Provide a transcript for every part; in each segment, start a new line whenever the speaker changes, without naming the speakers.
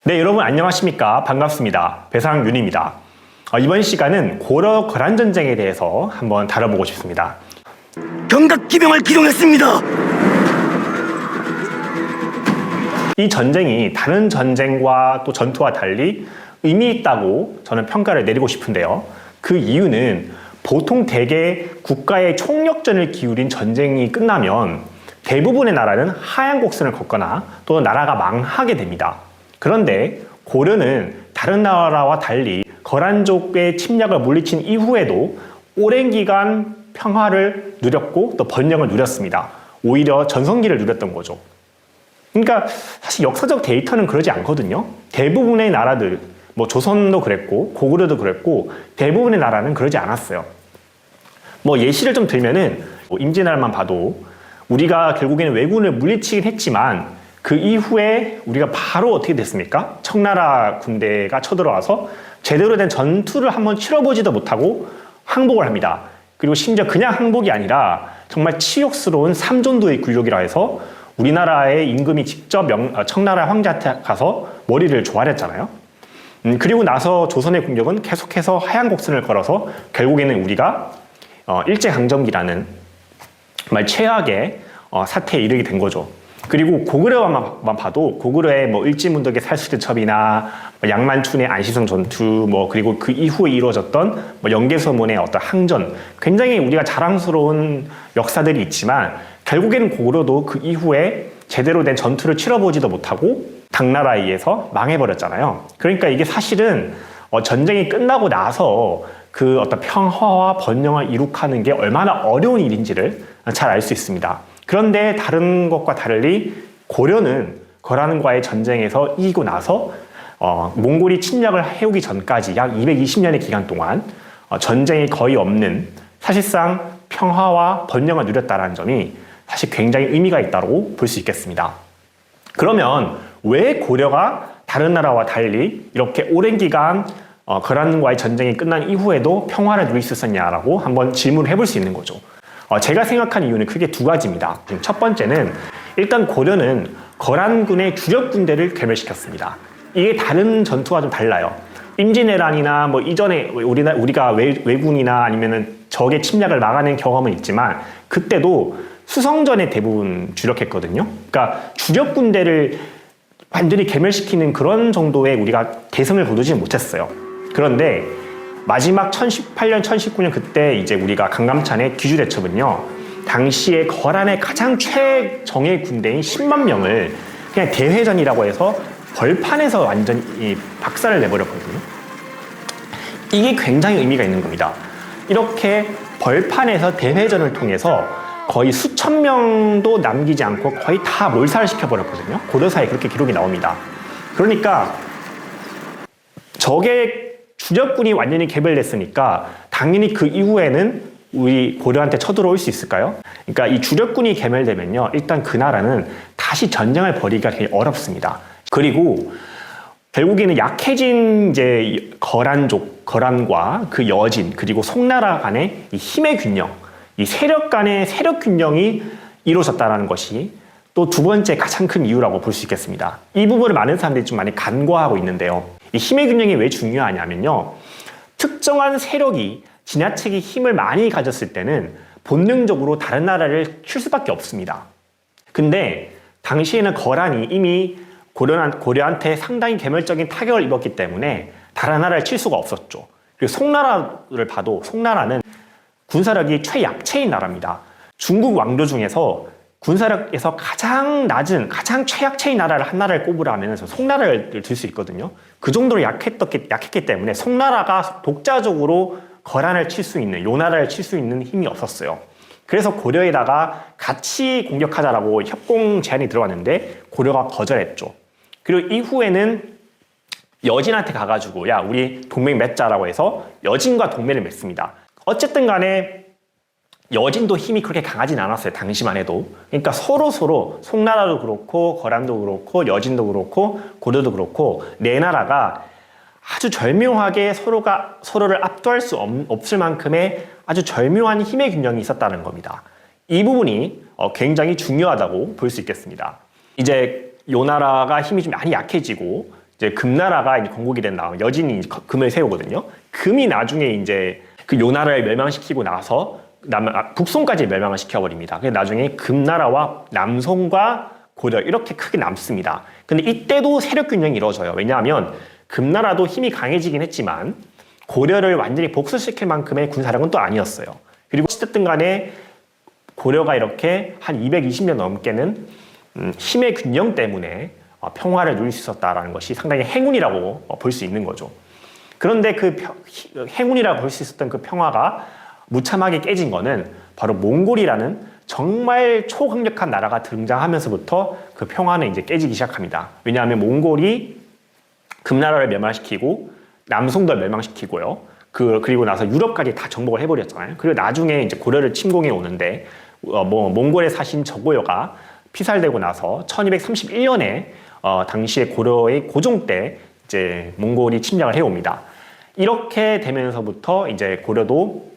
네, 여러분 안녕하십니까? 반갑습니다. 배상윤입니다. 이번 시간은 고려 거란전쟁에 대해서 한번 다뤄보고 싶습니다.
경각기병을 기동했습니다.
이 전쟁이 다른 전쟁과 또 전투와 달리 의미 있다고 저는 평가를 내리고 싶은데요. 그 이유는 보통 대개 국가의 총력전을 기울인 전쟁이 끝나면 대부분의 나라는 하얀 곡선을 걷거나 또 나라가 망하게 됩니다. 그런데 고려는 다른 나라와 달리 거란족의 침략을 물리친 이후에도 오랜 기간 평화를 누렸고 또 번영을 누렸습니다. 오히려 전성기를 누렸던 거죠. 그러니까 사실 역사적 데이터는 그러지 않거든요. 대부분의 나라들, 조선도 그랬고 고구려도 그랬고 대부분의 나라는 그러지 않았어요. 예시를 좀 들면은 임진왜란만 봐도 우리가 결국에는 왜군을 물리치긴 했지만 그 이후에 우리가 바로 어떻게 됐습니까? 청나라 군대가 쳐들어와서 제대로 된 전투를 한번 치러보지도 못하고 항복을 합니다. 그리고 심지어 그냥 항복이 아니라 정말 치욕스러운 삼전도의 굴욕이라 해서 우리나라의 임금이 직접 청나라 황제한테 가서 머리를 조아렸잖아요. 그리고 나서 조선의 공격은 계속해서 하얀 곡선을 걸어서 결국에는 우리가 일제강점기라는 정말 최악의 사태에 이르게 된 거죠. 그리고 고구려만 봐도 고구려의 일지문덕의 살수대첩이나 양만춘의 안시성 전투 그리고 그 이후에 이루어졌던 영계서문의 어떤 항전, 굉장히 우리가 자랑스러운 역사들이 있지만 결국에는 고구려도 그 이후에 제대로 된 전투를 치러보지도 못하고 당나라에 의해서 망해버렸잖아요. 그러니까 이게 사실은 전쟁이 끝나고 나서 그 어떤 평화와 번영을 이룩하는 게 얼마나 어려운 일인지를 잘 알 수 있습니다. 그런데 다른 것과 달리 고려는 거란과의 전쟁에서 이기고 나서 몽골이 침략을 해오기 전까지 약 220년의 기간 동안 전쟁이 거의 없는 사실상 평화와 번영을 누렸다는 점이 사실 굉장히 의미가 있다고 볼 수 있겠습니다. 그러면 왜 고려가 다른 나라와 달리 이렇게 오랜 기간 거란과의 전쟁이 끝난 이후에도 평화를 누릴 수 있었냐라고 한번 질문을 해볼 수 있는 거죠. 제가 생각한 이유는 크게 두 가지입니다. 첫 번째는 일단 고려는 거란군의 주력 군대를 괴멸시켰습니다. 이게 다른 전투와 좀 달라요. 임진왜란이나 이전에 우리가 왜군이나 아니면은 적의 침략을 막아낸 경험은 있지만 그때도 수성전에 대부분 주력했거든요. 그러니까 주력 군대를 완전히 괴멸시키는 그런 정도의 우리가 대승을 거두지 못했어요. 그런데 마지막 1018년, 1019년 그때 이제 우리가 강감찬의 귀주대첩은요, 당시에 거란의 가장 최정예 군대인 10만 명을 그냥 대회전이라고 해서 벌판에서 완전히 박살을 내버렸거든요. 이게 굉장히 의미가 있는 겁니다. 이렇게 벌판에서 대회전을 통해서 거의 수천 명도 남기지 않고 거의 다 몰살시켜버렸거든요. 고려사에 그렇게 기록이 나옵니다. 그러니까 적의 주력군이 완전히 개별됐으니까 당연히 그 이후에는 우리 고려한테 쳐들어올 수 있을까요? 그러니까 이 주력군이 개멸되면요, 일단 그 나라는 다시 전쟁을 벌이기가 되게 어렵습니다. 그리고 결국에는 약해진 이제 거란과 그 여진, 그리고 송나라 간의 이 힘의 균형, 이 세력 간의 세력 균형이 이루어졌다는 것이 또 두 번째 가장 큰 이유라고 볼 수 있겠습니다. 이 부분을 많은 사람들이 좀 많이 간과하고 있는데요. 이 힘의 균형이 왜 중요하냐면요, 특정한 세력이 지나치게 힘을 많이 가졌을 때는 본능적으로 다른 나라를 칠 수밖에 없습니다. 근데 당시에는 거란이 이미 고려한테 상당히 개멸적인 타격을 입었기 때문에 다른 나라를 칠 수가 없었죠. 그리고 송나라를 봐도 송나라는 군사력이 최약체인 나라입니다. 중국 왕조 중에서 군사력에서 가장 낮은, 가장 최약체인 한 나라를 꼽으라면 송나라를 들 수 있거든요. 그 정도로 약했기 때문에 송나라가 독자적으로 거란을 칠 수 있는, 요나라를 칠 수 있는 힘이 없었어요. 그래서 고려에다가 같이 공격하자라고 협공 제안이 들어왔는데 고려가 거절했죠. 그리고 이후에는 여진한테 가가지고 야, 우리 동맹 맺자라고 해서 여진과 동맹을 맺습니다. 어쨌든 간에 여진도 힘이 그렇게 강하진 않았어요. 당시만 해도. 그러니까 서로 송나라도 그렇고 거란도 그렇고 여진도 그렇고 고려도 그렇고 네 나라가 아주 절묘하게 서로를 압도할 수 없을 만큼의 아주 절묘한 힘의 균형이 있었다는 겁니다. 이 부분이 굉장히 중요하다고 볼 수 있겠습니다. 이제 요나라가 힘이 좀 많이 약해지고 이제 금나라가 이제 건국이 된 다음 여진이 이제 금을 세우거든요. 금이 나중에 이제 그 요나라를 멸망시키고 나서 북송까지 멸망을 시켜버립니다. 그래서 나중에 금나라와 남송과 고려 이렇게 크게 남습니다. 근데 이때도 세력 균형이 이루어져요. 왜냐하면 금나라도 힘이 강해지긴 했지만 고려를 완전히 복수시킬 만큼의 군사력은 또 아니었어요. 그리고 어쨌든 간에 고려가 이렇게 한 220년 넘게는 힘의 균형 때문에 평화를 누릴 수 있었다는 것이 상당히 행운이라고 볼 수 있는 거죠. 그런데 그 행운이라고 볼 수 있었던 그 평화가 무참하게 깨진 거는 바로 몽골이라는 정말 초강력한 나라가 등장하면서부터 그 평화는 이제 깨지기 시작합니다. 왜냐하면 몽골이 금나라를 멸망시키고 남송도 멸망시키고요. 그리고 나서 유럽까지 다 정복을 해버렸잖아요. 그리고 나중에 이제 고려를 침공해 오는데 몽골에 사신 저고요가 피살되고 나서 1231년에 당시에 고려의 고종 때 이제 몽골이 침략을 해옵니다. 이렇게 되면서부터 이제 고려도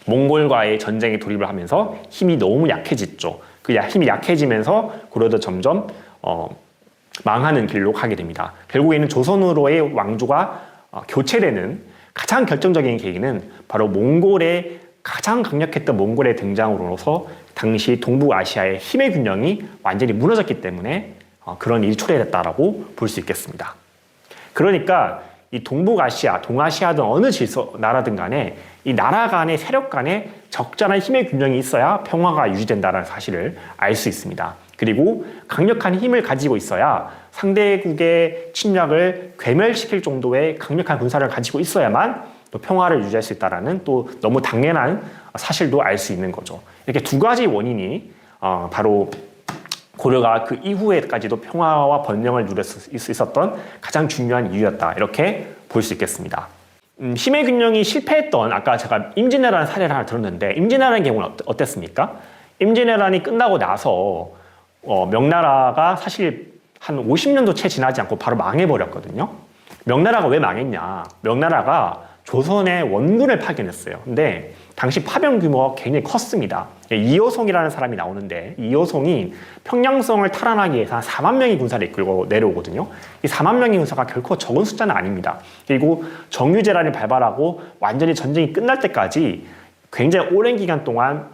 몽골과의 전쟁에 돌입을 하면서 힘이 너무 약해졌죠. 그 힘이 약해지면서 고려도 점점 망하는 길로 가게 됩니다. 결국에는 조선으로의 왕조가 교체되는 가장 결정적인 계기는 바로 몽골의 가장 강력했던 몽골의 등장으로서 당시 동북아시아의 힘의 균형이 완전히 무너졌기 때문에 그런 일이 초래됐다라고 볼 수 있겠습니다. 그러니까 이 동북아시아, 동아시아든 어느 나라든 간에 이 나라 간의 세력 간에 적절한 힘의 균형이 있어야 평화가 유지된다는 사실을 알 수 있습니다. 그리고 강력한 힘을 가지고 있어야 상대국의 침략을 괴멸시킬 정도의 강력한 군사를 가지고 있어야만 또 평화를 유지할 수 있다는 또 너무 당연한 사실도 알 수 있는 거죠. 이렇게 두 가지 원인이 바로 고려가 그 이후에까지도 평화와 번영을 누릴 수 있었던 가장 중요한 이유였다. 이렇게 볼 수 있겠습니다. 힘의 균형이 실패했던 아까 제가 임진왜란 사례를 하나 들었는데 임진왜란 경우는 어땠습니까? 임진왜란이 끝나고 나서 명나라가 사실 한 50년도 채 지나지 않고 바로 망해버렸거든요. 명나라가 왜 망했냐? 명나라가 조선에 원군을 파견했어요. 근데 당시 파병 규모가 굉장히 컸습니다. 이호송이라는 사람이 나오는데 이호송이 평양성을 탈환하기 위해서 한 4만 명의 군사를 이끌고 내려오거든요. 이 4만 명의 군사가 결코 적은 숫자는 아닙니다. 그리고 정유재란을 발발하고 완전히 전쟁이 끝날 때까지 굉장히 오랜 기간 동안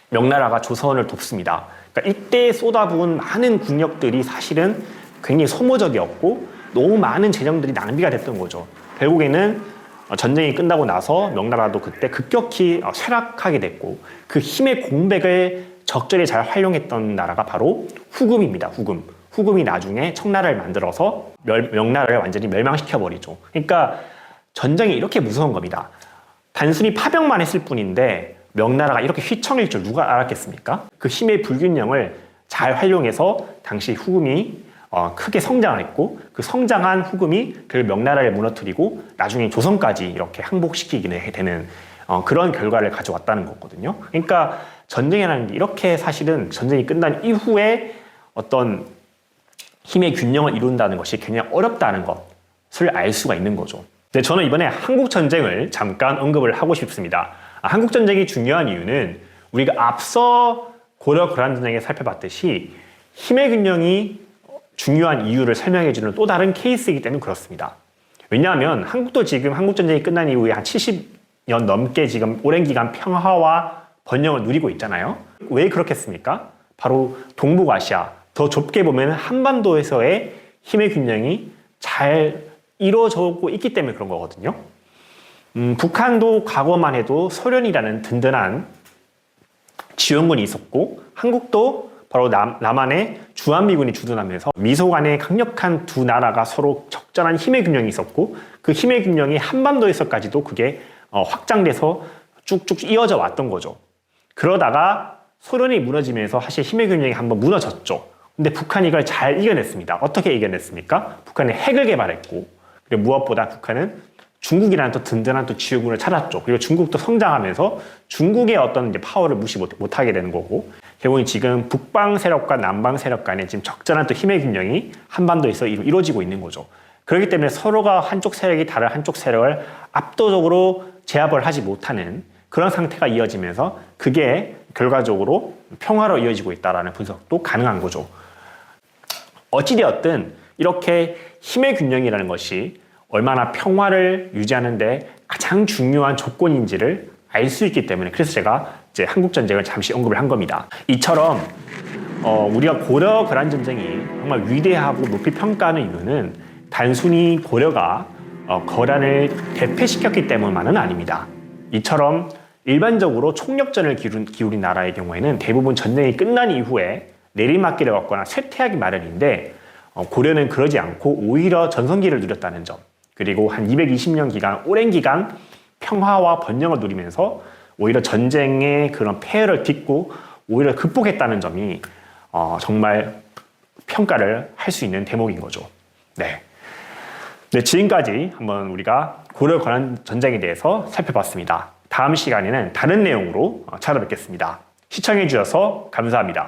명나라가 조선을 돕습니다. 그러니까 이때 쏟아부은 많은 군력들이 사실은 굉장히 소모적이었고 너무 많은 재정들이 낭비가 됐던 거죠. 결국에는 전쟁이 끝나고 나서 명나라도 그때 급격히 쇠락하게 됐고 그 힘의 공백을 적절히 잘 활용했던 나라가 바로 후금입니다. 후금이 나중에 청나라를 만들어서 명나라를 완전히 멸망시켜버리죠. 그러니까 전쟁이 이렇게 무서운 겁니다. 단순히 파병만 했을 뿐인데 명나라가 이렇게 휘청일 줄 누가 알았겠습니까? 그 힘의 불균형을 잘 활용해서 당시 후금이 크게 성장을 했고 그 성장한 후금이 그 명나라를 무너뜨리고 나중에 조선까지 이렇게 항복시키게 되는 그런 결과를 가져왔다는 거거든요. 그러니까 전쟁이라는 게 이렇게 사실은 전쟁이 끝난 이후에 어떤 힘의 균형을 이룬다는 것이 굉장히 어렵다는 것을 알 수가 있는 거죠. 근데 저는 이번에 한국전쟁을 잠깐 언급을 하고 싶습니다. 한국전쟁이 중요한 이유는 우리가 앞서 고려 거란전쟁에 살펴봤듯이 힘의 균형이 중요한 이유를 설명해주는 또 다른 케이스이기 때문에 그렇습니다. 왜냐하면 한국도 지금 한국전쟁이 끝난 이후에 한 70년 넘게 지금 오랜 기간 평화와 번영을 누리고 있잖아요. 왜 그렇겠습니까? 바로 동북아시아, 더 좁게 보면 한반도에서의 힘의 균형이 잘 이루어지고 있기 때문에 그런 거거든요. 북한도 과거만 해도 소련이라는 든든한 지원군이 있었고 한국도 바로 남한에 주한미군이 주둔하면서 미소 간의 강력한 두 나라가 서로 적절한 힘의 균형이 있었고 그 힘의 균형이 한반도에서까지도 그게 확장돼서 쭉쭉 이어져 왔던 거죠. 그러다가 소련이 무너지면서 사실 힘의 균형이 한번 무너졌죠. 근데 북한이 이걸 잘 이겨냈습니다. 어떻게 이겨냈습니까? 북한은 핵을 개발했고 그리고 무엇보다 북한은 중국이라는 또 든든한 또 지원군을 찾았죠. 그리고 중국도 성장하면서 중국의 어떤 이제 파워를 무시 못하게 되는 거고 결국은 지금 북방 세력과 남방 세력 간에 지금 적절한 또 힘의 균형이 한반도에서 이루어지고 있는 거죠. 그렇기 때문에 서로가 한쪽 세력이 다른 한쪽 세력을 압도적으로 제압을 하지 못하는 그런 상태가 이어지면서 그게 결과적으로 평화로 이어지고 있다는 분석도 가능한 거죠. 어찌되었든 이렇게 힘의 균형이라는 것이 얼마나 평화를 유지하는데 가장 중요한 조건인지를 알 수 있기 때문에 그래서 제가 이제 한국 전쟁을 잠시 언급을 한 겁니다. 이처럼 우리가 고려 거란 전쟁이 정말 위대하고 높이 평가하는 이유는 단순히 고려가 거란을 대패시켰기 때문만은 아닙니다. 이처럼 일반적으로 총력전을 기울인 나라의 경우에는 대부분 전쟁이 끝난 이후에 내리막길을 걷거나 쇠퇴하기 마련인데 고려는 그러지 않고 오히려 전성기를 누렸다는 점, 그리고 한 220년 기간, 오랜 기간 평화와 번영을 누리면서 오히려 전쟁의 그런 폐해를 딛고 오히려 극복했다는 점이 정말 평가를 할 수 있는 대목인 거죠. 네. 네, 지금까지 한번 우리가 고려 거란 전쟁에 대해서 살펴봤습니다. 다음 시간에는 다른 내용으로 찾아뵙겠습니다. 시청해 주셔서 감사합니다.